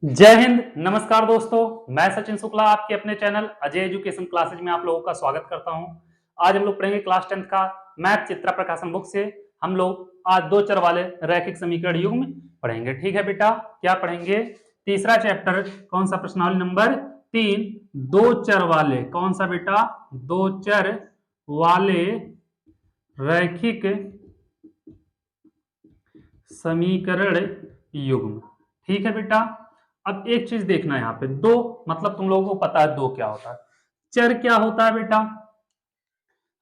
जय हिंद, नमस्कार दोस्तों। मैं सचिन शुक्ला आपके अपने चैनल अजय एजुकेशन क्लासेज में आप लोगों का स्वागत करता हूं। आज हम लोग पढ़ेंगे क्लास 10th का मैथ चित्रा प्रकाशन बुक से। हम लोग आज दो चर वाले रैखिक समीकरण युग्म पढ़ेंगे। ठीक है बेटा, क्या पढ़ेंगे? तीसरा चैप्टर, कौन सा? प्रश्नावली नंबर 3, दो चर वाले। कौन सा बेटा? दो चर वाले रैखिक समीकरण युग्म। ठीक है बेटा, अब एक चीज देखना है यहाँ पे, दो मतलब तुम लोगों को पता है दो क्या होता है, चर क्या होता है बेटा,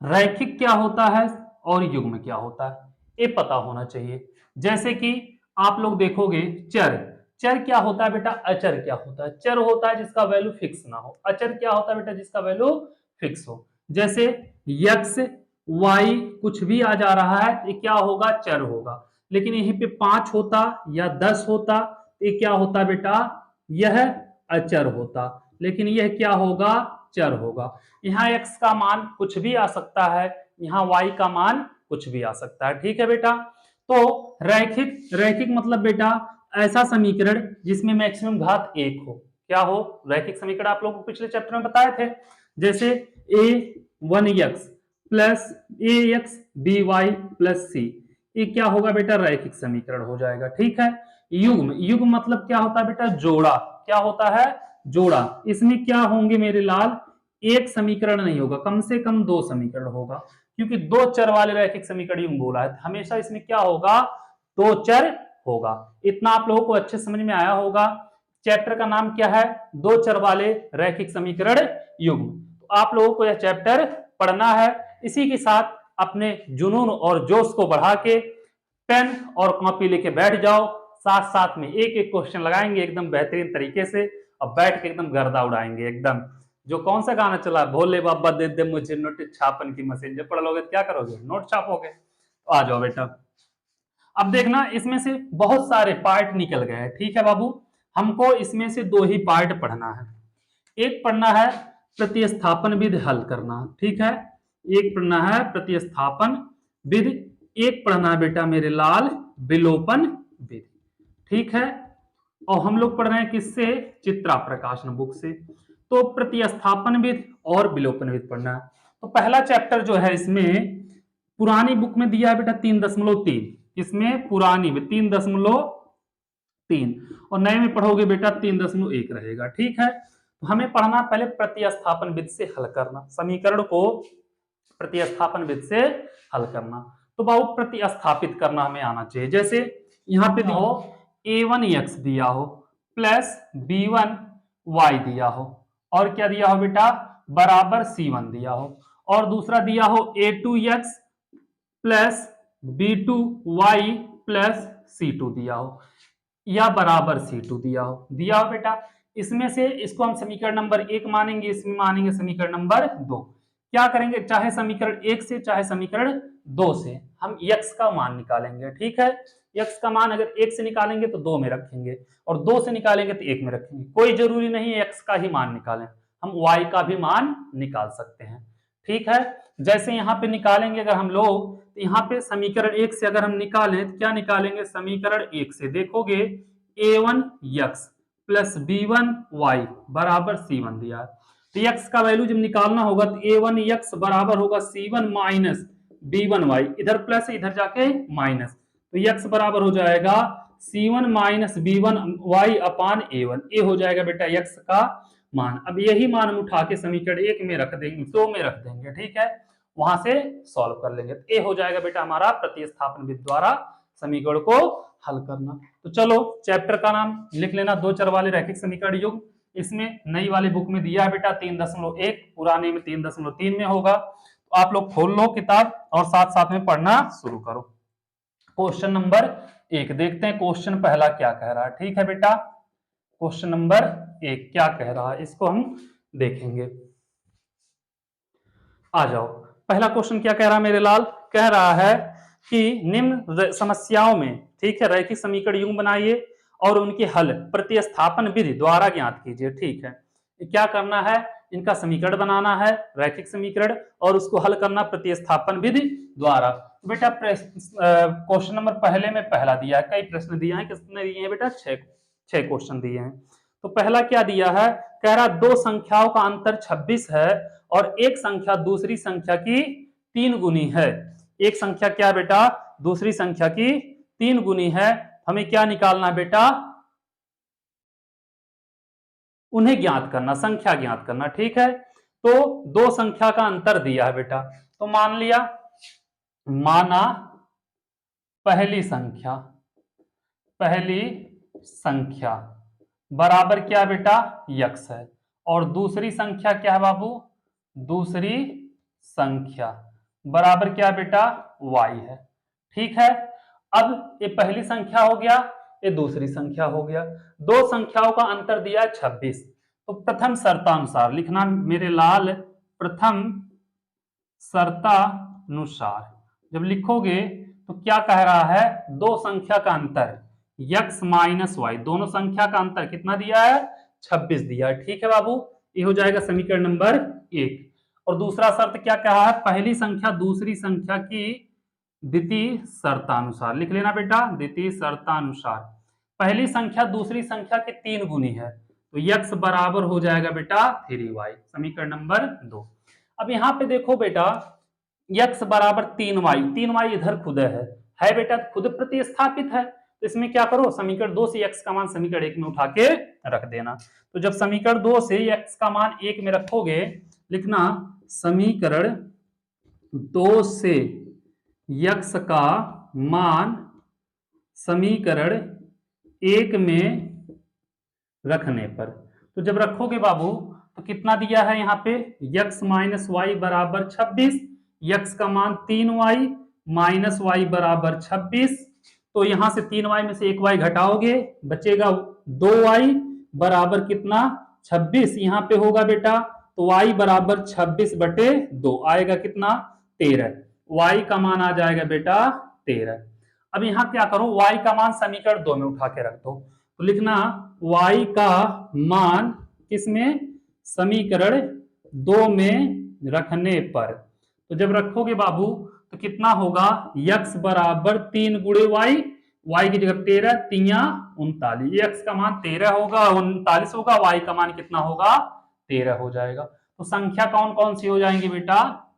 रैखिक क्या होता है और युग्म क्या होता है, ये पता होना चाहिए। जैसे कि आप लोग देखोगे चर, चर क्या होता है बेटा? अचर क्या होता है? चर होता है जिसका वैल्यू फिक्स ना हो। अचर क्या होता है बेटा? जिसका वैल्यू फिक्स हो। जैसे यक्स वाई कुछ भी आ जा रहा है, ये क्या होगा? चर होगा। लेकिन यहीं पे 5 होता या 10 होता, ये क्या होता बेटा? यह अचर होता। लेकिन यह क्या होगा? चर होगा। यहाँ x का मान कुछ भी आ सकता है, यहाँ y का मान कुछ भी आ सकता है। ठीक है बेटा, तो रैखिक, रैखिक मतलब बेटा ऐसा समीकरण जिसमें मैक्सिमम घात 1 हो। क्या हो? रैखिक समीकरण आप लोगों को पिछले चैप्टर में बताए थे। जैसे a1x plus ax by plus c, ये क्या होगा बेटा? रैखिक समीकरण हो जाएगा। ठीक है। युग्म, युग्म मतलब क्या होता है बेटा? जोड़ा। क्या होता है? जोड़ा। इसमें क्या होंगे मेरे लाल? एक समीकरण नहीं होगा, कम से कम दो समीकरण होगा, क्योंकि दो चर वाले रैखिक समीकरण युग्म बोला है, हमेशा इसमें क्या होगा? दो चर होगा। इतना आप लोगों को अच्छे समझ में आया होगा। चैप्टर का नाम क्या है? दो चर वाले रैखिक समीकरण युग्म। तो आप लोगों को यह चैप्टर पढ़ना है। इसी के साथ अपने जुनून और जोश को बढ़ा के पेन और कॉपी लेके बैठ जाओ। साथ साथ में एक एक क्वेश्चन लगाएंगे एकदम बेहतरीन तरीके से, और बैठ के एकदम गर्दा उड़ाएंगे एकदम। जो कौन सा गाना चला, भोले बाबा दे दे मुझे नोट छापन की मशीन, जब पढ़ लोगे तो क्या करोगे? नोट छापोगे। तो आ जाओ बेटा। अब देखना, इसमें से बहुत सारे पार्ट निकल गए हैं। ठीक है बाबू, हमको इसमें से दो ही पार्ट पढ़ना है। एक पढ़ना है प्रतिस्थापन विधि हल करना। ठीक है, एक पढ़ना है प्रतिस्थापन विधि, एक पढ़ना है बेटा मेरे लाल विलोपन विधि। ठीक है, और हम लोग पढ़ रहे हैं किससे? चित्रा प्रकाशन बुक से। तो प्रतिस्थापन विधि और विलोपन विधि पढ़ना है। तो पहला चैप्टर जो है इसमें पुरानी बुक में दिया है बेटा 3.3, इसमें पुरानी में 3.3 और नए में पढ़ोगे बेटा 3.1 रहेगा। ठीक है, तो हमें पढ़ना पहले प्रतिस्थापन विधि से हल करना, समीकरण को प्रतिस्थापन विधि से हल करना। तो बाबू प्रतिस्थापित करना हमें आना चाहिए। जैसे यहाँ पे हो a1x दिया हो प्लस b1y दिया हो, और क्या दिया हो बेटा? बराबर c1 दिया हो, और दूसरा दिया हो a2x plus b2y plus c2 दिया हो, या बराबर c2 दिया हो बेटा। इसमें से इसको हम समीकरण नंबर 1 मानेंगे, इसमें मानेंगे समीकरण नंबर 2। क्या करेंगे? चाहे समीकरण 1 से चाहे समीकरण 2 से हम x का मान निकालेंगे। ठीक है, x का मान अगर 1 से निकालेंगे तो 2 में रखेंगे, और 2 से निकालेंगे तो 1 में रखेंगे। कोई जरूरी नहीं है x का ही मान निकालें, हम y का भी मान निकाल सकते हैं। ठीक है, जैसे यहाँ पे निकालेंगे अगर हम लोग, तो यहाँ पे समीकरण 1 से अगर हम निकालें तो क्या निकालेंगे? समीकरण 1 से देखोगे a1x प्लस b1y बराबर c1 दिया है, तो x का वैल्यू जब निकालना होगा तो a1x बराबर होगा c1 माइनस b1y, इधर प्लस इधर जाके माइनस, तो x बराबर हो जाएगा c1 माइनस b1y अपान a1, ये हो जाएगा बेटा x का मान। अब यही मान हम उठा के समीकरण 1 में रख देंगे, 2 में रख देंगे। ठीक है, वहां से सॉल्व कर लेंगे, तो ये हो जाएगा बेटा हमारा प्रतिस्थापन विधि द्वारा समीकरण को हल करना। तो चलो चैप्टर का नाम लिख लेना, दो चर वाले रैखिक समीकरण युग्म। इसमें नई वाली बुक में दिया है बेटा 3.1, पुराने में 3.3 में होगा। तो आप लोग खोल लो किताब और साथ साथ में पढ़ना शुरू करो। क्वेश्चन नंबर 1 देखते हैं, क्वेश्चन पहला क्या कह रहा है। ठीक है बेटा, क्वेश्चन नंबर 1 क्या कह रहा है इसको हम देखेंगे। आ जाओ, पहला क्वेश्चन क्या कह रहा है मेरे लाल? कह रहा है कि निम्न समस्याओं में, ठीक है, रैखिक समीकरण युग्म बनाइए और उनके हल प्रतिस्थापन विधि द्वारा ज्ञात कीजिए। ठीक है, क्या करना है, इनका समीकरण बनाना है, रैखिक समीकरण, और उसको हल करना प्रतिस्थापन विधि द्वारा। तो बेटा क्वेश्चन नंबर पहले में पहला दिया है, कई प्रश्न दिए हैं, कितने दिए हैं बेटा, 6 क्वेश्चन दिए हैं। तो पहला क्या दिया है, कह रहा दो संख्याओं का अंतर 26 है और एक संख्या दूसरी संख्या की 3 गुनी है। एक संख्या क्या बेटा, दूसरी संख्या की 3 गुनी है। हमें क्या निकालना बेटा, उन्हें ज्ञात करना, संख्या ज्ञात करना। ठीक है, तो दो संख्या का अंतर दिया है बेटा, तो मान लिया, माना पहली संख्या बराबर क्या बेटा, यक्स है, और दूसरी संख्या क्या है बाबू, दूसरी संख्या बराबर क्या बेटा, वाई है। ठीक है, अब ये पहली संख्या हो गया, ये दूसरी संख्या हो गया, दो संख्याओं का अंतर दिया 26। तो प्रथम शर्तानुसार लिखना मेरे लाल, प्रथम शर्तानुसार जब लिखोगे तो क्या कह रहा है, दो संख्या का अंतर x माइनस वाई, दोनों संख्या का अंतर कितना दिया है, 26 दिया है। ठीक है बाबू, ये हो जाएगा समीकरण नंबर 1। और दूसरा शर्त क्या कहा है, पहली संख्या दूसरी संख्या की द्वितीय शर्तानुसार, लिख लेना बेटा, द्वितीय शर्तानुसार पहली संख्या दूसरी संख्या के 3 गुनी है, तो x बराबर हो जाएगा बेटा 3y, समीकरण नंबर 2। अब यहां पे देखो बेटा, x बराबर 3y, 3y इधर खुद है बेटा, खुद प्रतिस्थापित है, तो इसमें क्या करो, समीकरण 2 से x का मान समीकरण 1 में उठा के रख देना। तो जब समीकरण 2 से x का मान 1 में रखोगे, लिखना समीकरण 2 से x का मान समीकरण 1 में रखने पर, तो जब रखोगे बाबू तो कितना दिया है यहाँ पे, x माइनस वाई बराबर 26, x का मान 3y माइनस वाई बराबर 26, तो यहां से 3y में से 1y घटाओगे, बचेगा 2y बराबर कितना, 26, यहाँ पे होगा बेटा, तो y बराबर 26 बटे 2 आएगा कितना, 13, y का मान आ जाएगा बेटा 13। अब यहां क्या करो, y का मान समीकरण 2 में उठा के रख दो, तो लिखना y का मान किसमें, समीकरण 2 में रखने पर, तो जब रखोगे बाबू तो कितना होगा, x बराबर 3 गुणे y की जगह 13, 39, x का मान 13 होगा, 39 होगा, y का मान कितना होगा, 13 हो जाएगा। तो संख्या कौन कौन सी हो जाएंगी बेटा,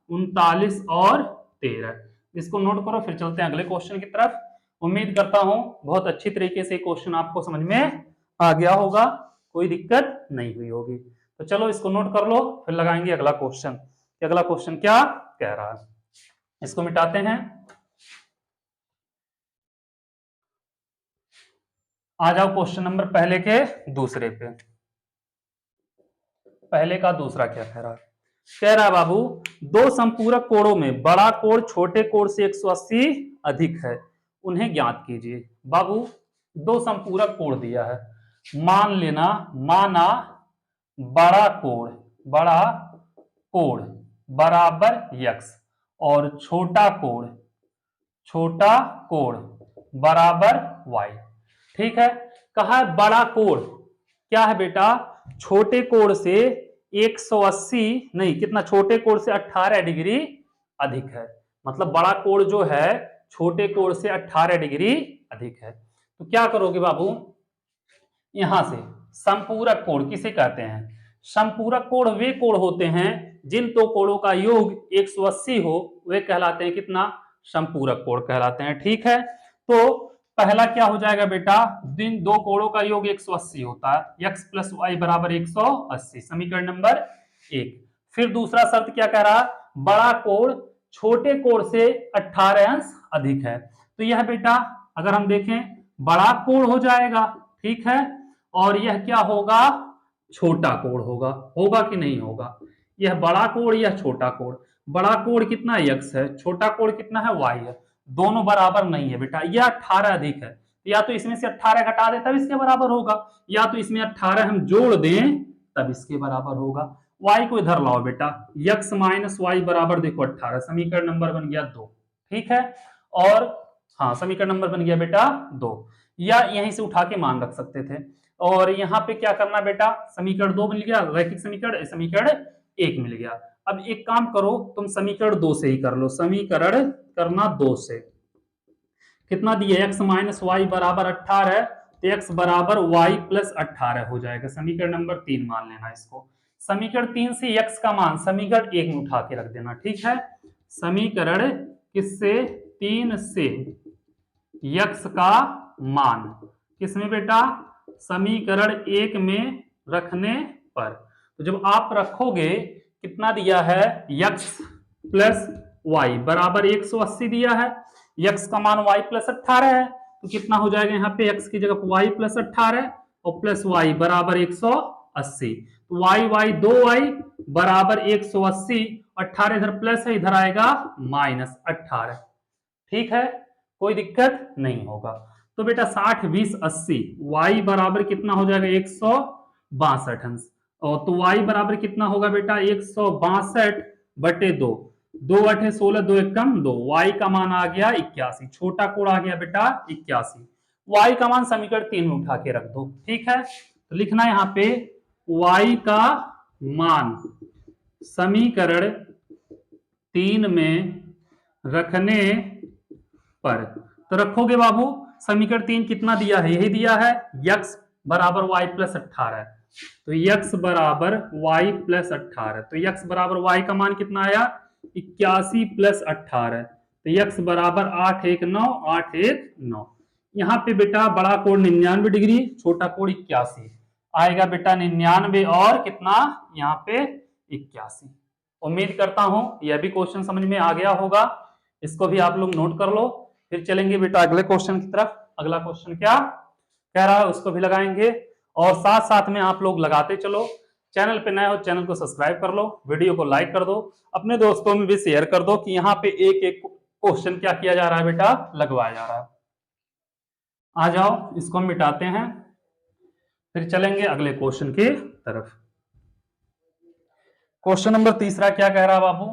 39 और 13। इसको नोट करो, फिर चलते हैं अगले क्वेश्चन की तरफ। उम्मीद करता हूं बहुत अच्छी तरीके से क्वेश्चन आपको समझ में आ गया होगा, कोई दिक्कत नहीं हुई होगी। तो चलो इसको नोट कर लो, फिर लगाएंगे अगला क्वेश्चन। अगला क्वेश्चन क्या कह रहा है, इसको मिटाते हैं। आ जाओ क्वेश्चन नंबर पहले के दूसरे पे। पहले का दूसरा क्या कह रहा है, कह रहा है बाबू, दो संपूरक कोणों में बड़ा कोण छोटे कोण से 180 अधिक है, उन्हें ज्ञात कीजिए। बाबू दो संपूरक कोण दिया है, मान लेना, माना बड़ा कोण बराबर x और छोटा कोण बराबर y। ठीक है, कहा है बड़ा कोण क्या है बेटा, छोटे कोण से 180 नहीं, कितना, छोटे कोण से 18 डिग्री अधिक है, मतलब बड़ा कोण जो है छोटे कोण से 18 डिग्री अधिक है। तो क्या करोगे बाबू, यहां से संपूरक कोण किसे कहते हैं, संपूरक कोण वे कोण होते हैं जिन दो कोणों का योग 180 हो, वे कहलाते हैं कितना, संपूरक कोण कहलाते हैं। ठीक है, तो पहला क्या हो जाएगा बेटा, जिन दो कोणों का योग 180 होता है, x प्लस वाई बराबर 180, समीकरण नंबर 1। फिर दूसरा शर्त क्या कह रहा, बड़ा कोण छोटे कोण से 18 अंश अधिक है, तो यह बेटा अगर हम देखें बड़ा कोण हो जाएगा, ठीक है, और यह क्या होगा, छोटा कोण होगा कि नहीं होगा, यह बड़ा कोण यह छोटा कोण, बड़ा कोण कितना x है, छोटा कोण कितना है y है, दोनों बराबर नहीं है बेटा, यह 18 अधिक है, या तो इसमें से 18 घटा दे तब इसके बराबर होगा, या तो इसमें 18 हम जोड़ दें तब इसके बराबर होगा। y को इधर लाओ बेटा, x माइनस वाई बराबर देखो 18, समीकरण नंबर बन गया 2। ठीक है, और हाँ समीकरण नंबर बन गया बेटा 2। या यहीं से उठा के मान रख सकते थे। और यहाँ पे क्या करना बेटा, समीकरण 2 मिल गया, रैखिक समीकरण, समीकरण 1 मिल गया। अब एक काम करो, तुम समीकरण 2 से ही कर लो, समीकरण करना 2 से। कितना दिया, x माइनस वाई बराबर 18, तो x बराबर y प्लस 18 हो जाएगा। समीकरण नंबर 3 मान लेना इसको। समीकरण 3 से x का मान समीकरण 1 में उठा के रख देना, ठीक है। समीकरण किससे, 3 से x का मान किसमें बेटा, समीकरण 1 में रखने पर। तो जब आप रखोगे, कितना दिया है, x प्लस वाई बराबर 180 दिया है, x का मान y प्लस 18 है, तो कितना हो जाएगा यहाँ पे, x की जगह y प्लस 18 और प्लस y बराबर 180, तो y 2y बराबर 180, 18 इधर प्लस है, इधर आएगा माइनस 18, ठीक है, कोई दिक्कत नहीं होगा। तो बेटा 60 20 80, y बराबर कितना हो जाएगा, 162 अंश, और तो y बराबर कितना होगा बेटा, 162 बटे 2, 2 8 16, 2 1 कम 2, y का मान आ गया 81, छोटा कोण आ गया बेटा 81, y का मान समीकरण 3 में उठा के रख दो, ठीक है। तो लिखना यहाँ पे y का मान समीकरण 3 में रखने पर, तो रखोगे बाबू, समीकरण 3 कितना दिया है, यही दिया है, x बराबर y प्लस 18, तो x बराबर y प्लस 18, तो x बराबर y का मान कितना आया, 81 प्लस 18, तो x बराबर 819, 819। यहाँ पे बेटा बड़ा कोण 99 डिग्री, छोटा कोण 81 आएगा बेटा, 99 और कितना यहाँ पे 81। उम्मीद करता हूं यह भी क्वेश्चन समझ में आ गया होगा, इसको भी आप लोग नोट कर लो। फिर चलेंगे बेटा अगले क्वेश्चन की तरफ। अगला क्वेश्चन क्या कह रहा है उसको भी लगाएंगे, और साथ साथ में आप लोग लगाते चलो। चैनल पे नए हो चैनल को सब्सक्राइब कर लो, वीडियो को लाइक कर दो, अपने दोस्तों में भी शेयर कर दो कि यहाँ पे एक एक क्वेश्चन क्या किया जा रहा है बेटा, लगवाया जा रहा है। आ जाओ इसको हम मिटाते हैं, फिर चलेंगे अगले क्वेश्चन की तरफ। क्वेश्चन नंबर तीसरा क्या कह रहा है बाबू,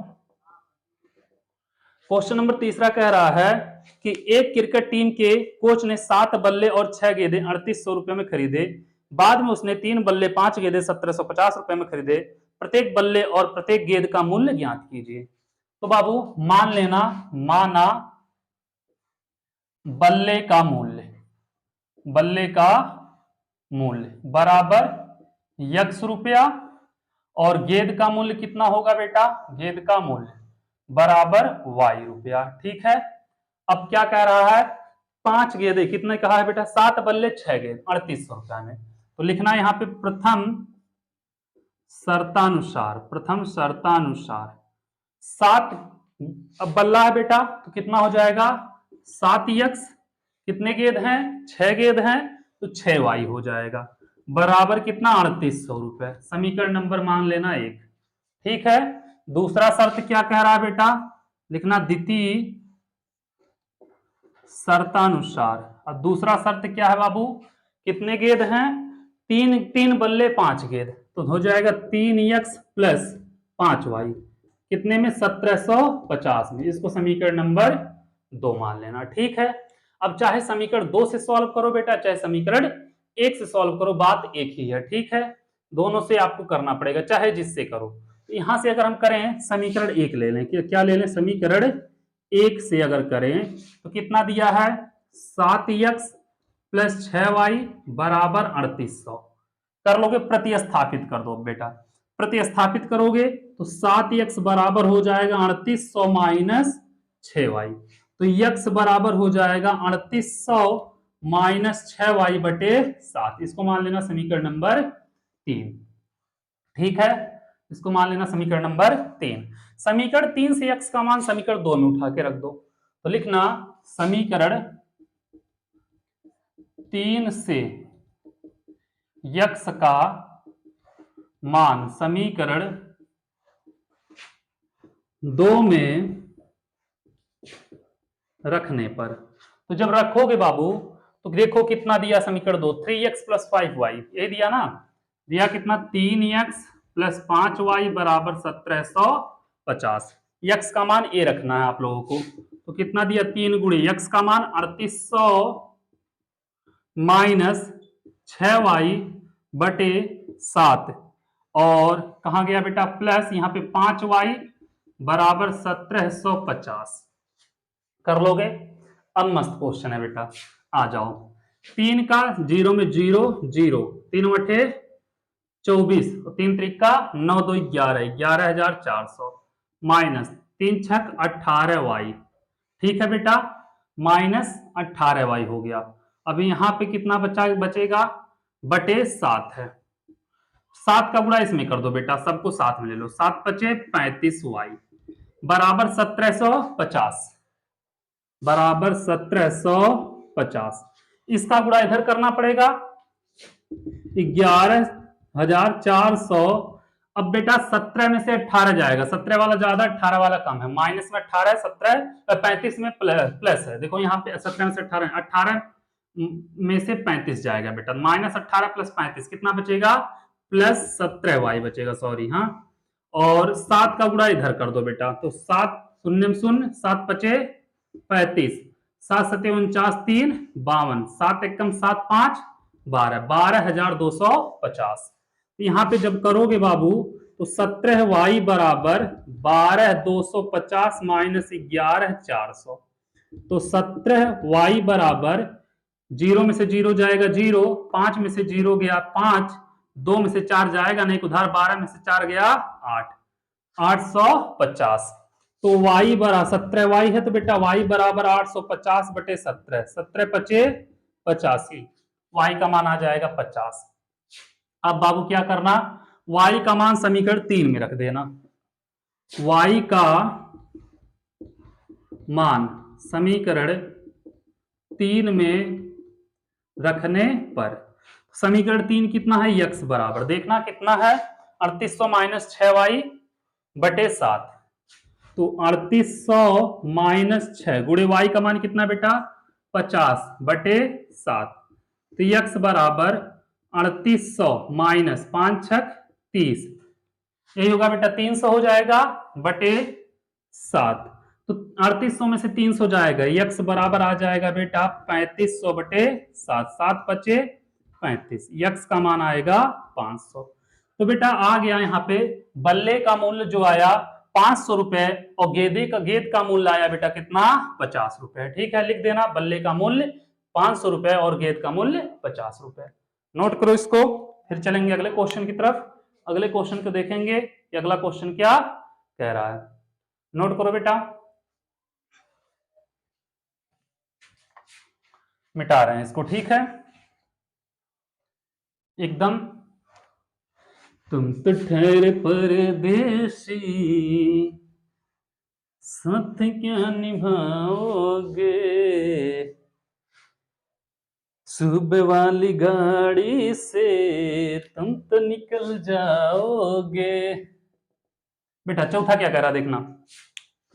क्वेश्चन नंबर तीसरा कह रहा है कि एक क्रिकेट टीम के कोच ने 7 बल्ले और 6 गेंदें 3800 रुपए में खरीदे, बाद में उसने 3 बल्ले 5 गेंदें 1750 रुपए में खरीदे, प्रत्येक बल्ले और प्रत्येक गेंद का मूल्य ज्ञात कीजिए। तो बाबू मान लेना, माना बल्ले का मूल्य, बल्ले का मूल्य बराबर x रुपया, और गेंद का मूल्य कितना होगा बेटा, गेंद का मूल्य बराबर y रुपया, ठीक है। अब क्या कह रहा है, 5 गेंदे कितने कहा है बेटा, 7 बल्ले 6 गेंद 3800 रुपया में। तो लिखना यहाँ पे प्रथम शर्तानुसार, प्रथम शर्तानुसार 7 अब बल्ला है बेटा, तो कितना हो जाएगा 7x, कितने गेंद हैं 6 गेंद हैं, तो 6y हो जाएगा, बराबर कितना 3800 रुपए। समीकरण नंबर मान लेना 1, ठीक है। दूसरा शर्त क्या कह रहा है बेटा, लिखना द्वितीय शर्तानुसार। अब दूसरा शर्त क्या है बाबू, कितने गेंद हैं, 3 बल्ले 5 गेंद, तो हो जाएगा 3x प्लस 5y, कितने में 1750 में। इसको समीकरण नंबर 2 मान लेना, ठीक है। अब चाहे समीकरण 2 से सॉल्व करो बेटा, चाहे समीकरण 1 से सॉल्व करो, बात एक ही है, ठीक है। दोनों से आपको करना पड़ेगा, चाहे जिससे करो। यहां से अगर हम करें समीकरण 1 ले लें, क्या ले लें, समीकरण 1 से अगर करें तो कितना दिया है, 7x प्लस 6y बराबर 3800। कर लोगे, प्रतिस्थापित कर दो बेटा, प्रतिस्थापित करोगे तो 7x बराबर हो जाएगा 3800 माइनस 6y, तो x बराबर हो जाएगा 3800 माइनस 6y बटे 7। इसको मान लेना समीकरण नंबर 3, ठीक है। इसको मान लेना समीकरण नंबर 3। समीकरण 3 से x का मान समीकरण 2 में उठा के रख दो, तो लिखना समीकरण 3 से x का मान समीकरण 2 में रखने पर। तो जब रखोगे बाबू तो देखो कितना दिया समीकरण 2, 3x प्लस 5y, ये दिया ना, दिया कितना 3x प्लस 5y बराबर 1750। x का मान ए रखना है आप लोगों को, तो कितना दिया 3 गुणे x का मान 3800 माइनस 6y बटे 7, और कहां गया बेटा प्लस यहां पे 5y बराबर 1750। कर लोगे? अब मस्त क्वेश्चन है बेटा, आ जाओ। 3 का 0 में 0 0, 3 बटे 24, 3 त्रिका 9 2 11, 11,400 माइनस 3 छक 18y। ठीक है बेटा, माइनस 18y हो गया। अभी यहां पे कितना बचेगा, बटे 7 है। 7 का गुणा इसमें कर दो बेटा, सबको साथ में ले लो, 7 पचे 35y बराबर 1750, बराबर 1750। इसका गुणा इधर करना पड़ेगा, 11,400। अब बेटा 17 में से 18 जाएगा, 17 वाला ज्यादा 18 वाला कम है, माइनस में 18 है, 17 35 में प्लस है। देखो यहाँ पे 17 में से 18 में से 35 जाएगा बेटा, माइनस 18 प्लस 35 कितना बचेगा, प्लस 17y बचेगा, सॉरी। हाँ, और 7 का गुणा इधर कर दो बेटा, तो 7 शून्य 7 पचे 35, 7 सते 49, 3 52, 7 एकम 7 5 12, 12,250। यहां पे जब करोगे बाबू तो 17y बराबर 12,250 माइनस 11,400, तो 17y बराबर 0 में से 0 जाएगा 0, 5 में से 0 गया 5, 2 में से 4 जाएगा नहीं उधर, 12 में से 4 गया 8, 850। तो y बराबर 17y है, तो बेटा y बराबर 850 बटे 17, 17 पचे 85, y का मान आ जाएगा 50। अब बाबू क्या करना, y का मान समीकरण 3 में रख देना। y का मान समीकरण 3 में रखने पर समीकरण 3 कितना है, x बराबर देखना कितना है, 3800 माइनस 6y बटे 7, तो 3800 माइनस 6 गुणे y का मान कितना बेटा, 50 बटे 7, तो x बराबर 3800 माइनस 5 छक 30, यही होगा बेटा 300 हो जाएगा बटे 7, तो 3800 में से 300 जाएगा, x बराबर आ जाएगा बेटा 3500 बटे 7, 7 पचे 35, x का मान आएगा 500। तो बेटा आ गया यहाँ पे बल्ले का मूल्य जो आया 500 रुपए, और गेंद का मूल्य आया बेटा कितना, 50 रुपए। ठीक है, लिख देना बल्ले का मूल्य 500 रुपए और गेंद का मूल्य 50 रुपए। नोट करो इसको, फिर चलेंगे अगले क्वेश्चन की तरफ। अगले क्वेश्चन को देखेंगे कि अगला क्वेश्चन क्या कह रहा है। नोट करो बेटा, मिटा रहे हैं इसको, ठीक है एकदम। तुम तो ठहरे परदेसी, साथ क्या निभाओगे, सुबह वाली गाड़ी से तुम तो निकल जाओगे। बेटा चौथा क्या कह रहा देखना,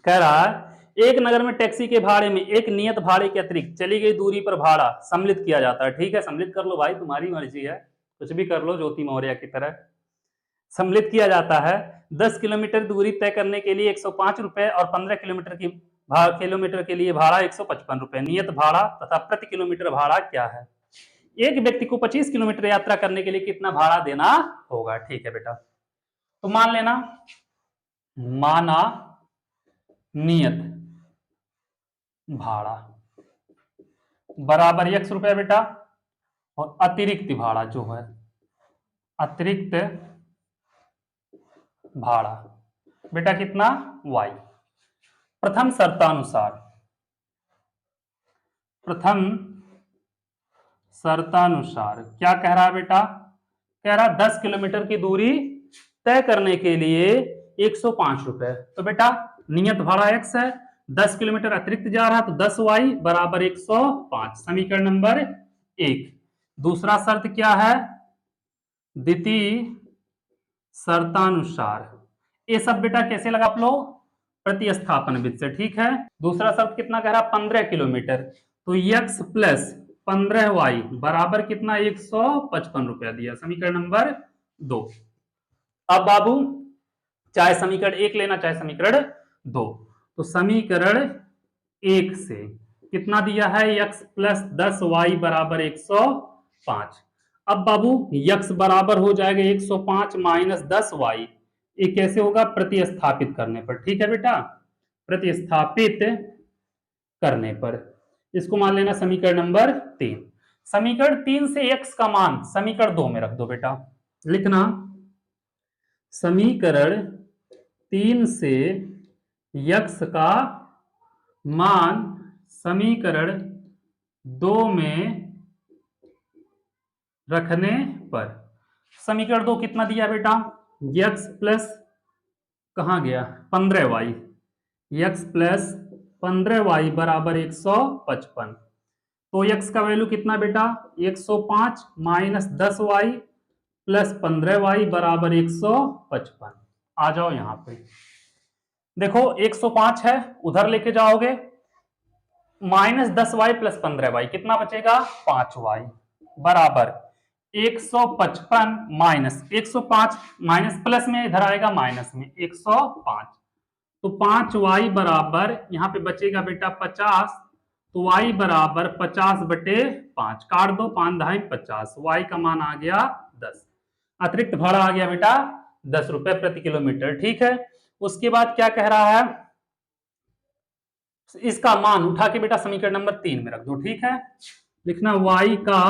कह रहा है एक नगर में टैक्सी के भाड़े में एक नियत भाड़े के अतिरिक्त चली गई दूरी पर भाड़ा सम्मिलित किया जाता है। ठीक है, सम्मिलित कर लो भाई, तुम्हारी मर्जी है, कुछ भी कर लो ज्योति मौर्य की तरह। सम्मिलित किया जाता है 10 किलोमीटर दूरी तय करने के लिए 105 रुपए और 15 किलोमीटर के लिए भाड़ा 155 रुपए। नियत भाड़ा तथा प्रति किलोमीटर भाड़ा क्या है। एक व्यक्ति को 25 किलोमीटर यात्रा करने के लिए कितना भाड़ा देना होगा। ठीक है बेटा, तो मान लेना, माना नियत भाड़ा बराबर x रुपया बेटा, और अतिरिक्त भाड़ा जो है, अतिरिक्त भाड़ा बेटा कितना, y। प्रथम शर्तानुसार क्या कह रहा है बेटा, कह रहा 10 किलोमीटर की दूरी तय करने के लिए 105 रुपए। तो बेटा नियत भाड़ा x है, 10 किलोमीटर अतिरिक्त जा रहा है, तो 10y बराबर 105, समीकरण नंबर 1। दूसरा शर्त क्या है, द्वितीय शर्तानुसार। ये सब बेटा कैसे लगा आप लोग, प्रतिस्थापन विधि से। ठीक है, दूसरा शर्त कितना कह रहा, 15 किलोमीटर, तो x प्लस 15y बराबर कितना, 155 रुपया दिया, समीकरण नंबर 2। अब बाबू चाहे समीकरण 1 लेना चाहे समीकरण 2, तो समीकरण 1 से कितना दिया है, x प्लस 10y बराबर 105। अब बाबू x बराबर हो जाएगा 105 माइनस 10y, ये कैसे होगा, प्रतिस्थापित करने पर। ठीक है बेटा, प्रतिस्थापित करने पर इसको मान लेना समीकरण नंबर 3। समीकरण 3 से x का मान समीकरण 2 में रख दो बेटा, लिखना समीकरण 3 से x का मान समीकरण 2 में रखने पर। समीकरण 2 कितना दिया बेटा, x प्लस कहां गया 15y, x प्लस 15y बराबर 155। तो x का वैल्यू कितना बेटा, 105 माइनस 10y प्लस 15y बराबर 155। आ जाओ यहां पे, देखो 105 है, उधर लेके जाओगे, माइनस 10y प्लस 15y कितना बचेगा, 5y बराबर 155 माइनस 105 माइनस प्लस में इधर आएगा माइनस में 105, तो 5y बराबर यहां पे बचेगा बेटा 50, तो y बराबर 50/5, काट दो 5 ढाई 50, y का मान आ गया 10। अतिरिक्त भाड़ा आ गया बेटा 10 रुपए प्रति किलोमीटर। ठीक है, उसके बाद क्या कह रहा है, इसका मान उठा के बेटा समीकरण नंबर 3 में रख दो। ठीक है, लिखना y का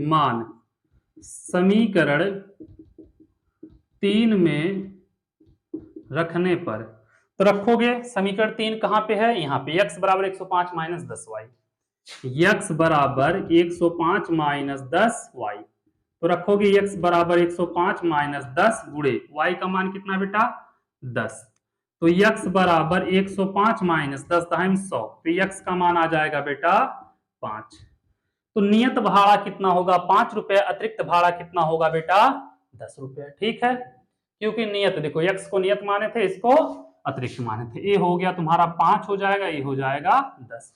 मान समीकरण 3 में रखने पर। तो रखोगे समीकरण 3 कहां पे है, यहां पे x बराबर 105 माइनस 10y, x बराबर 105 माइनस 10y, तो रखोगे x बराबर 105 माइनस 10 गुणे y का मान कितना बेटा 10, तो x बराबर 105 माइनस 10 टाइम 100, तो x का मान आ जाएगा बेटा 5। तो नियत भाड़ा कितना होगा 5 रुपए, अतिरिक्त भाड़ा कितना होगा बेटा 10 रुपए। ठीक है, क्योंकि नियत देखो x को नियत माने थे, इसको अतिरिक्त माने थे। ये हो गया तुम्हारा 5 हो जाएगा, ये हो जाएगा 10।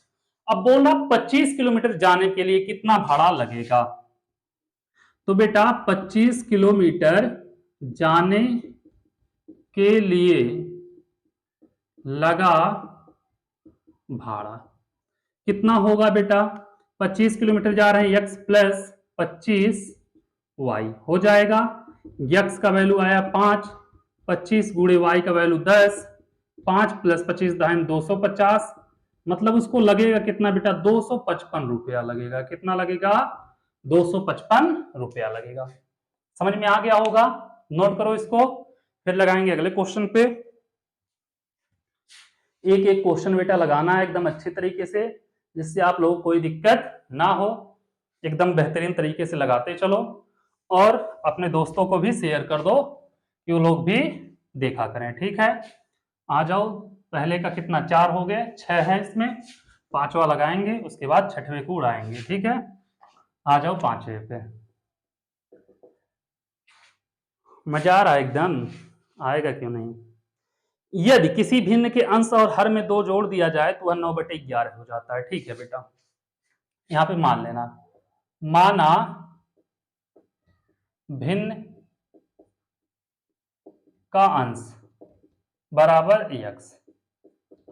अब बोला 25 किलोमीटर जाने के लिए कितना भाड़ा लगेगा, तो बेटा 25 किलोमीटर जाने के लिए लगा भाड़ा कितना होगा बेटा, 25 किलोमीटर जा रहे हैं, x प्लस 25y हो जाएगा, x का वैल्यू आया 5, 25 गुणे y का वैल्यू 10, 5 प्लस 25 दाहिम 250, मतलब उसको लगेगा कितना बेटा 255 रुपया लगेगा। कितना लगेगा 255 रुपया लगेगा। समझ में आ गया होगा, नोट करो इसको, फिर लगाएंगे अगले क्वेश्चन पे। एक एक क्वेश्चन बेटा लगाना है एकदम अच्छे तरीके से, जिससे आप लोगों को कोई दिक्कत ना हो, एकदम बेहतरीन तरीके से लगाते चलो, और अपने दोस्तों को भी शेयर कर दो कि वो लोग भी देखा करें। ठीक है, आ जाओ, पहले का कितना 4 हो गए, 6 है इसमें, 5वां लगाएंगे, उसके बाद 6वें को उड़ाएंगे। ठीक है, आ जाओ 5वें पे। मजा आ रहा है एकदम, आएगा क्यों नहीं। यदि किसी भिन्न के अंश और हर में 2 जोड़ दिया जाए तो वह 9/11 हो जाता है। ठीक है बेटा, यहां पे मान लेना, माना भिन्न का अंश बराबर x,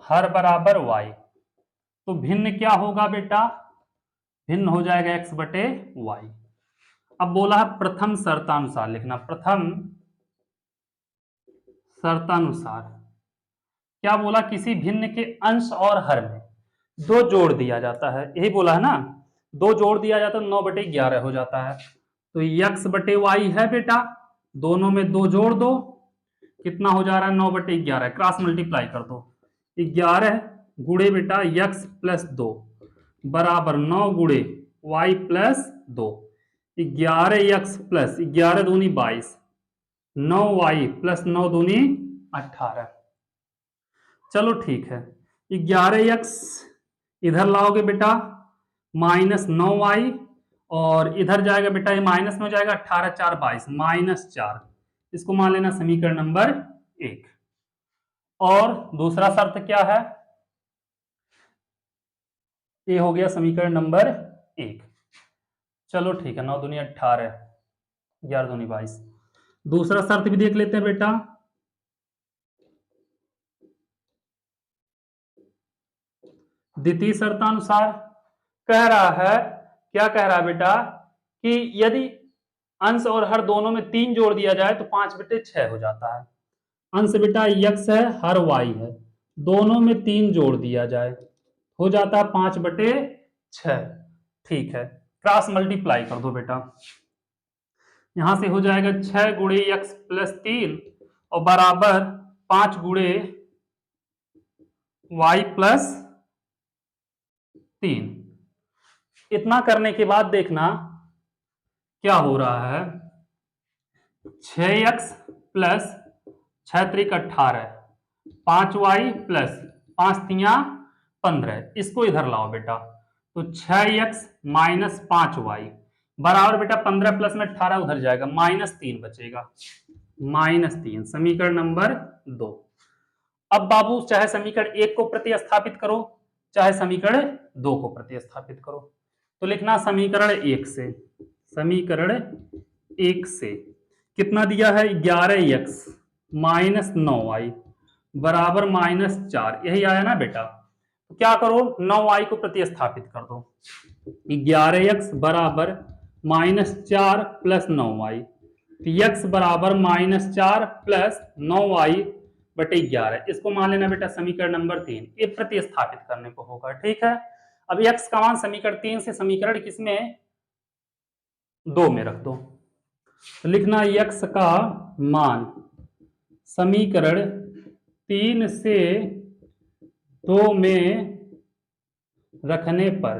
हर बराबर y, तो भिन्न क्या होगा बेटा, भिन्न हो जाएगा x/y। अब बोला है प्रथम शर्तानुसार लिखना, प्रथम शर्तानुसार क्या बोला, किसी भिन्न के अंश और हर में 2 जोड़ दिया जाता है, यही बोला है ना, 2 जोड़ दिया जाता है 9/11 हो जाता है। तो x/y है बेटा, दोनों में 2 जोड़ दो, कितना हो जा रहा है 9/11, क्रॉस मल्टीप्लाई कर दो, 11 गुणे बेटा x प्लस 2 बराबर 9 गुणे y प्लस 2, 11x प्लस 11 दूनी 22, 9y प्लस 9 दूनी 18। चलो ठीक है, 11x इधर लाओगे बेटा माइनस 9y, और इधर जाएगा बेटा ये माइनस में हो जाएगा, 18 4 22 माइनस 4, इसको मान लेना समीकरण नंबर 1। और दूसरा शर्त क्या है, ये हो गया समीकरण नंबर 1। चलो ठीक है, 9 दूनी 18, 11 दूनी 22। दूसरा शर्त भी देख लेते हैं बेटा, द्वितीय शर्तानुसार कह रहा है, क्या कह रहा है बेटा, कि यदि अंश और हर दोनों में 3 जोड़ दिया जाए तो 5/6 हो जाता है। अंश बेटा x है, हर y है, दोनों में 3 जोड़ दिया जाए हो जाता है 5/6। ठीक है, क्रॉस मल्टीप्लाई कर दो बेटा, यहां से हो जाएगा 6 गुणे x प्लस 3 और बराबर 5 गुणे y प्लस 3। इतना करने के बाद देखना क्या हो रहा है, 6x प्लस 6×3 = 18, 5y प्लस 5×3 = 15, इसको इधर लाओ बेटा, तो 6x माइनस 5y बराबर बेटा 15 प्लस में 18 उधर जाएगा, -3 बचेगा, -3, समीकरण नंबर 2। अब बाबू चाहे समीकरण 1 को प्रतिस्थापित करो चाहे समीकरण 2 को प्रतिस्थापित करो, तो लिखना समीकरण 1 से, समीकरण 1 से कितना दिया है, 11x माइनस 9y बराबर -4, यही आया ना बेटा। तो क्या करो, 9y को प्रतिस्थापित कर दो, 11x बराबर -4 प्लस 9y, x बराबर -4 प्लस 9y/11, इसको मान लेना बेटा समीकरण नंबर 3, ये प्रतिस्थापित करने को होगा। ठीक है, अब x का मान समीकरण 3 से समीकरण किसमें 2 में रख दो, तो लिखना x का मान समीकरण 3 से 2 में रखने पर,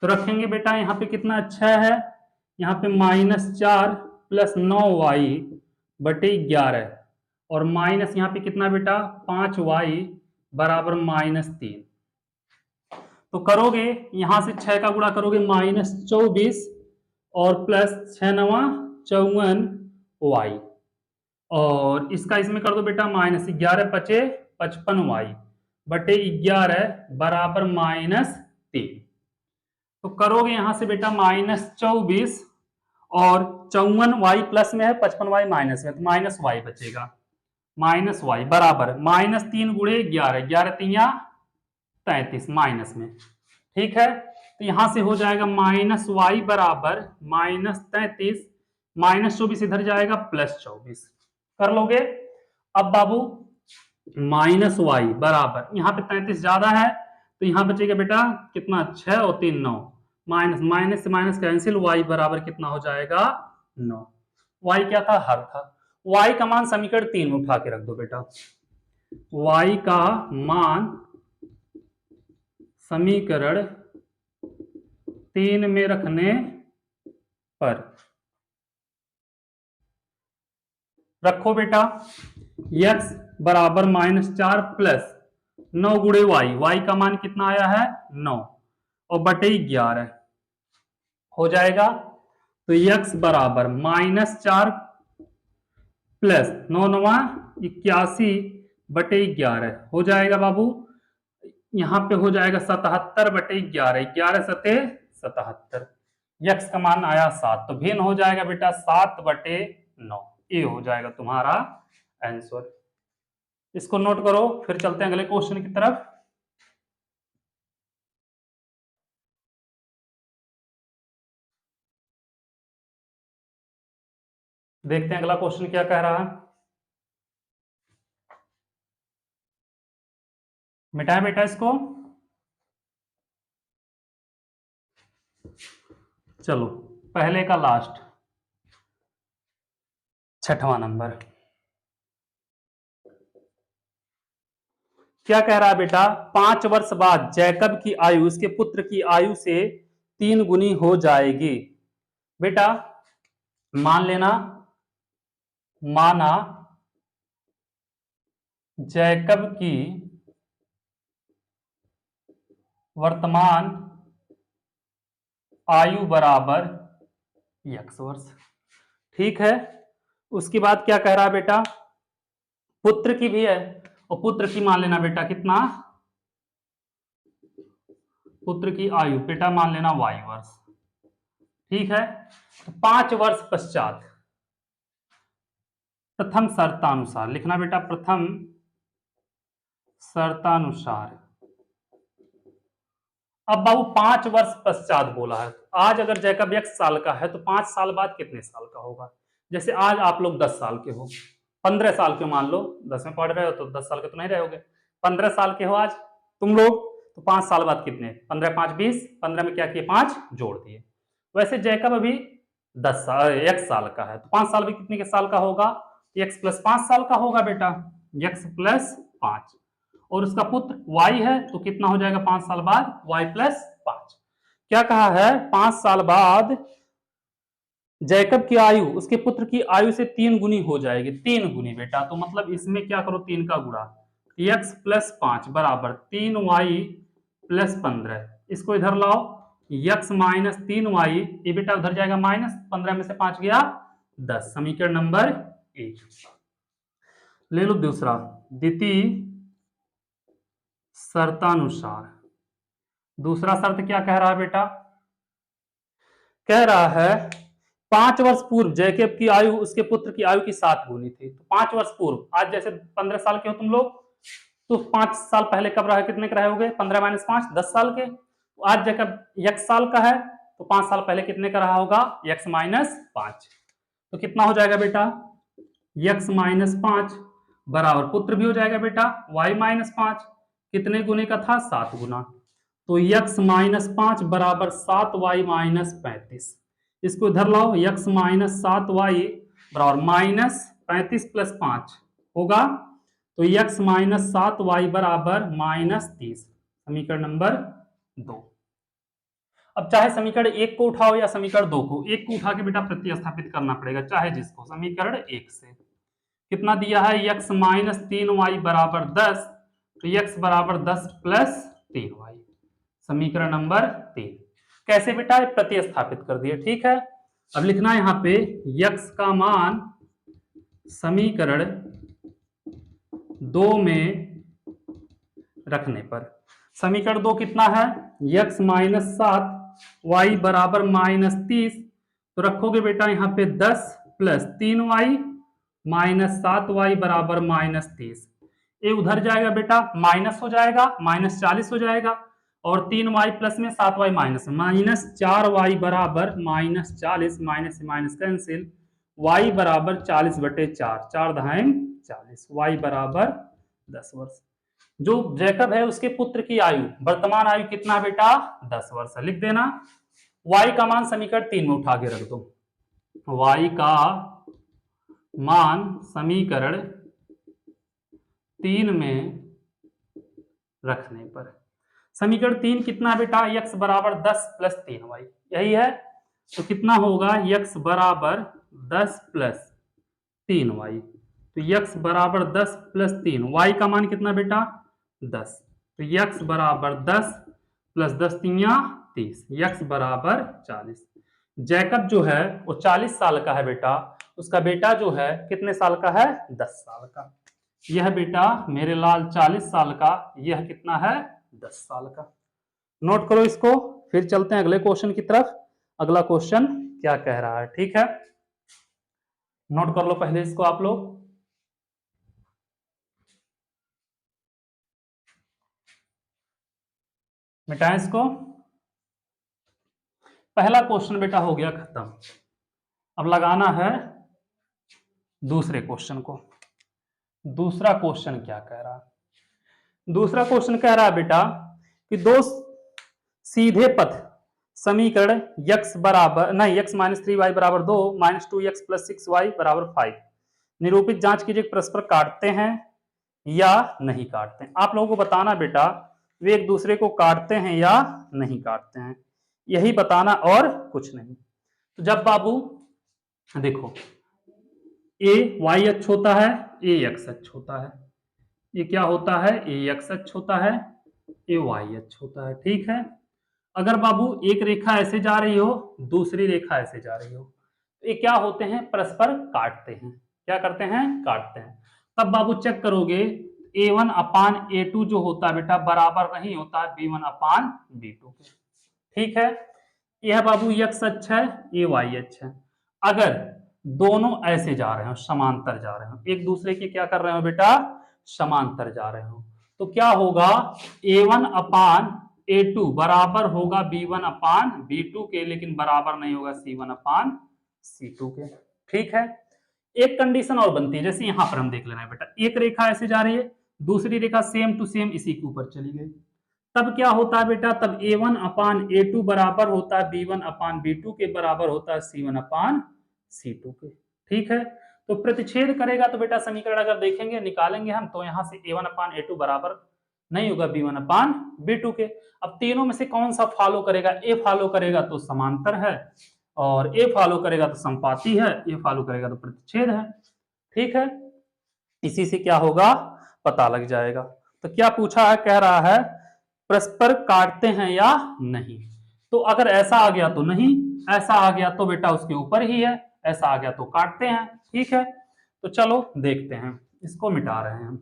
तो रखेंगे बेटा यहाँ पे कितना 6 है, यहाँ पे -4 प्लस 9y/11 और माइनस यहाँ पे कितना बेटा 5y बराबर -3। तो करोगे यहां से 6 का गुणा करोगे -24 और प्लस 6×9 = 54y और इसका इसमें कर दो बेटा -11 × 5 = 55y/11 बराबर -3। तो करोगे यहां से बेटा -24 और 54y प्लस में है 55y माइनस में, तो -y बचेगा, -y बराबर -3 × 11, 11×3 = 33 माइनस में। ठीक है, तो यहां से हो जाएगा -y बराबर -33, -24 इधर जाएगा +24, कर लोगे। अब बाबू -y बराबर यहाँ पे 33 ज्यादा है तो यहाँ बचेगा बेटा कितना 6 और 3 9, माइनस माइनस से माइनस कैंसिल, y बराबर कितना हो जाएगा 9। y क्या था, हर था। y का मान समीकरण 3 में उठा के रख दो बेटा, y का मान समीकरण 3 में रखने पर रखो बेटा x बराबर -4 प्लस 9 गुणे y का मान कितना आया है 9 और बटे 11 हो जाएगा, तो x बराबर -4 प्लस 9 9 81/11 हो जाएगा बाबू, यहां पे हो जाएगा 77/11, 11 सते 77, x का मान आया 7, तो भिन्न हो जाएगा बेटा 7/9, ये हो जाएगा तुम्हारा आंसर। इसको नोट करो, फिर चलते हैं अगले क्वेश्चन की तरफ। देखते हैं अगला क्वेश्चन क्या कह रहा है। मिटाए बेटा इसको, चलो पहले का लास्ट 6वां नंबर क्या कह रहा है बेटा, 5 वर्ष बाद जैकब की आयु उसके पुत्र की आयु से 3 गुनी हो जाएगी। बेटा मान लेना, माना जैकब की वर्तमान आयु बराबर x वर्ष। ठीक है, उसके बाद क्या कह रहा है बेटा, पुत्र की भी है और पुत्र की मान लेना बेटा कितना, पुत्र की आयु बेटा मान लेना y वर्ष। ठीक है, तो 5 वर्ष पश्चात प्रथम शर्तानुसार लिखना बेटा, प्रथम शर्तानुसार अब बाबू 5 वर्ष पश्चात बोला है, आज अगर जैकब 1 साल का है तो 5 साल बाद कितने साल का होगा। जैसे आज आप लोग 10 साल के हो, 15 साल के मान लो, 10 में पढ़ रहे हो तो 10 साल के तो नहीं रहोगे, 15 साल के हो आज तुम लोग, तो 5 साल बाद कितने, 15 5 20, 15 में क्या किए 5 जोड़ दिए। वैसे जैकब अभी 1 साल का है तो 5 साल में कितने के साल का होगा, x प्लस 5 साल का होगा बेटा, x प्लस 5, और उसका पुत्र y है तो कितना हो जाएगा 5 साल बाद, y प्लस 5। क्या कहा है, 5 साल बाद जैकब की आयु उसके पुत्र की आयु से 3 गुनी हो जाएगी, 3 गुनी बेटा, तो मतलब इसमें क्या करो 3 का गुणा, x प्लस 5 बराबर 3y प्लस 15, इसको इधर लाओ, x माइनस 3y, ये बेटा उधर जाएगा माइनस, 15 में से 5 गया 10, समीकरण नंबर 1। ले लो दूसरा, द्वितीय शर्तानुसार। दूसरा शर्त क्या कह रहा है बेटा, कह रहा है 5 वर्ष पूर्व जैकब की आयु उसके पुत्र की आयु की 7 गुनी थी। तो 5 वर्ष पूर्व, आज जैसे 15 साल के हो तुम लोग, तो 5 साल पहले कब रहे, कितने के रहे होगे, 15 माइनस 5 10 साल के। तो आज जैकब 1 साल का है तो 5 साल पहले कितने का रहा होगा, x माइनस 5, तो कितना हो जाएगा बेटा, x माइनस 5 बराबर पुत्र भी हो जाएगा बेटा y माइनस 5, कितने गुने का था, 7 गुना, तो x माइनस 5 बराबर 7y माइनस 35, इसको इधर लाओ, x माइनस 7y बराबर माइनस 35 प्लस 5 होगा, तो x माइनस 7y बराबर माइनस 30, समीकरण नंबर 2। अब चाहे समीकरण 1 को उठाओ या समीकरण 2 को, 1 को उठा के बेटा प्रतिस्थापित करना पड़ेगा, चाहे जिसको, समीकरण 1 से कितना दिया है, x माइनस 3y बराबर 10, तो x बराबर 10 प्लस 3y, समीकरण नंबर 3। कैसे बेटा, प्रतिस्थापित कर दिए, ठीक है। अब लिखना है यहां पे x का मान समीकरण 2 में रखने पर, समीकरण 2 कितना है, x माइनस 7 y बराबर माइनस 30, तो रखोगे बेटा यहाँ पे 10 प्लस 3y माइनस 7y बराबर माइनस 30, ये उधर जाएगा बेटा माइनस हो जाएगा, माइनस 40 हो जाएगा, और 3y प्लस में 7y माइनस माइनस 4y बराबर माइनस 40, माइनस से माइनस कैंसिल, y बराबर 40/4, 4 दहाई 40, y बराबर 10 वर्ष। जो जैकब है उसके पुत्र की आयु, वर्तमान आयु कितना बेटा, 10 वर्ष है, लिख देना। y का मान समीकरण 3 में उठा के रख दो, y का मान समीकरण 3 में रखने पर, समीकरण 3 कितना बेटा, x बराबर 10 प्लस 3y, यही है, तो कितना होगा, x बराबर 10 प्लस 3y, तो x बराबर 10 प्लस 3, y का मान कितना बेटा 10, तो x बराबर 10 प्लस 10 3 30, x बराबर 40। जैकब जो है वो 40 साल का है बेटा, उसका बेटा जो है कितने साल का है, 10 साल का। यह बेटा मेरे लाल 40 साल का, यह कितना है 10 साल का। नोट करो इसको, फिर चलते हैं अगले क्वेश्चन की तरफ, अगला क्वेश्चन क्या कह रहा है, ठीक है, नोट कर लो पहले इसको आप लोग। मिटाएं इसको, पहला क्वेश्चन बेटा हो गया खत्म। अब लगाना है दूसरे क्वेश्चन को। दूसरा क्वेश्चन क्या कह रहा है, दूसरा क्वेश्चन कह रहा है बेटा कि दो सीधे पथ समीकरण x बराबर नहीं, x माइनस 3y बराबर 2 माइनस 2x प्लस 6y बराबर 5 निरूपित जांच कीजिए प्रस्पर काटते हैं या नहीं काटते हैं। आप लोगों को बताना बेटा वे एक दूसरे को काटते हैं या नहीं काटते हैं, यही बताना और कुछ नहीं। तो जब बाबू देखो ए वाई अक्ष होता है, ए एक्स अक्ष होता है, ये क्या होता है, ए एक्स अक्ष होता है, ए वाई अक्ष होता है, ठीक है। अगर बाबू एक रेखा ऐसे जा रही हो, दूसरी रेखा ऐसे जा रही हो, तो ये क्या होते हैं, परस्पर काटते हैं, क्या करते हैं, काटते हैं। तब बाबू चेक करोगे a1 अपान a2 जो होता है बेटा बराबर नहीं होता है b1 अपान b2 के, ठीक है। यह बाबू x अक्ष है, ये y अक्ष है। अगर दोनों ऐसे जा रहे हो, समांतर जा रहे हो, एक दूसरे के क्या कर रहे हो बेटा, समांतर जा रहे हो, तो क्या होगा a1 अपान A2 बराबर होगा B1 अपान B2 के, लेकिन बराबर नहीं होगा C1 अपान C2 के। ठीक है, एक कंडीशन और बनती है, जैसे यहां पर हम देख ले रहे हैं बेटा, एक रेखा ऐसे जा रही है, दूसरी रेखा सेम टू सेम इसी के ऊपर चली गई, तब क्या होता है बेटा, तब A1 अपान A2 बराबर होता है B1 अपान B2 के, बराबर होता है C1 अपान C2 के। ठीक है, तो प्रतिच्छेद करेगा तो बेटा समीकरण अगर देखेंगे निकालेंगे हम, तो यहां से A1 अपान A2 बराबर नहीं होगा B1 अपान B2 के। अब तीनों में से कौन सा फॉलो करेगा, A फॉलो करेगा तो समांतर है, और A फॉलो करेगा तो संपाती है, A फॉलो करेगा तो प्रतिच्छेद है। ठीक है, इसी से क्या होगा पता लग जाएगा। तो क्या पूछा है, कह रहा है परस्पर काटते हैं या नहीं, तो अगर ऐसा आ गया तो नहीं, ऐसा आ गया तो बेटा उसके ऊपर ही है, ऐसा आ गया तो काटते हैं। ठीक है, तो चलो देखते हैं, इसको मिटा रहे हैं हम,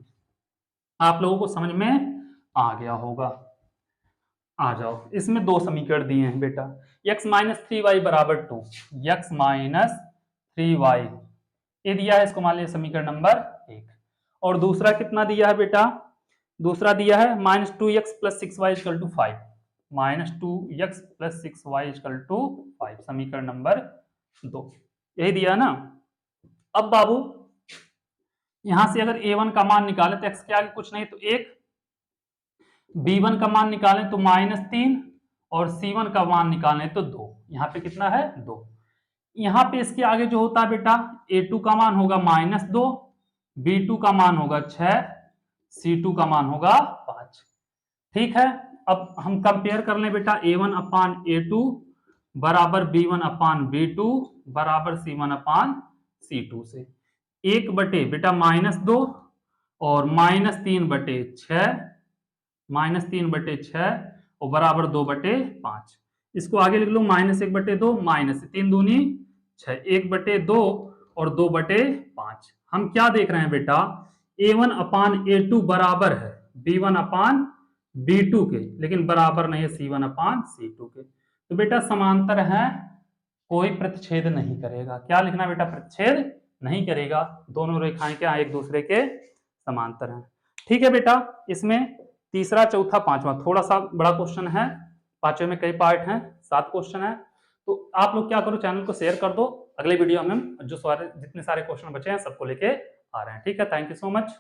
आप लोगों को समझ में आ गया होगा। आ जाओ, इसमें दो समीकरण दिए हैं बेटा, x माइनस 3y बराबर 2, x माइनस 3y ये दिया है, इसको मान लिया समीकरण नंबर 1, और दूसरा कितना दिया है बेटा, दूसरा दिया है minus 2x plus 6y equal to 5, minus 2x plus 6y equal to 5, समीकरण नंबर 2 यही दिया है ना। अब बाबू यहां से अगर a1 का मान निकाले तो x के आगे कुछ नहीं तो 1, b1 का मान निकालें तो -3, और c1 का मान निकालें तो 2, यहाँ पे कितना है 2, यहाँ पे इसके आगे जो होता है बेटा a2 का मान होगा -2, b2 का मान होगा 6, c2 का मान होगा 5। ठीक है, अब हम कंपेयर कर लें बेटा, a1 अपान a2 बराबर b1 अपान b2 बराबर c1 अपान c2 से, 1 बटे बेटा -2 और -3 बटे 6, -3 बटे 6 और बराबर 2 बटे 5, इसको आगे लिख लो -1 बटे 2, -3 दूनी 6, 1 बटे 2 और 2 बटे 5। हम क्या देख रहे हैं बेटा, a1 अपान a2 बराबर है b1 अपान b2 के, लेकिन बराबर नहीं है c1 अपान c2 के, तो बेटा समांतर है, कोई प्रतिच्छेद नहीं करेगा। क्या लिखना बेटा, प्रतिच्छेद नहीं करेगा, दोनों रेखाएं क्या एक दूसरे के समांतर हैं। ठीक है बेटा, इसमें तीसरा चौथा पांचवा थोड़ा सा बड़ा क्वेश्चन है, पांचवे में कई पार्ट हैं, 7 क्वेश्चन है, तो आप लोग क्या करो, चैनल को शेयर कर दो, अगले वीडियो में हम जो जितने सारे क्वेश्चन बचे हैं सबको लेके आ रहे हैं। ठीक है, थैंक यू सो मच।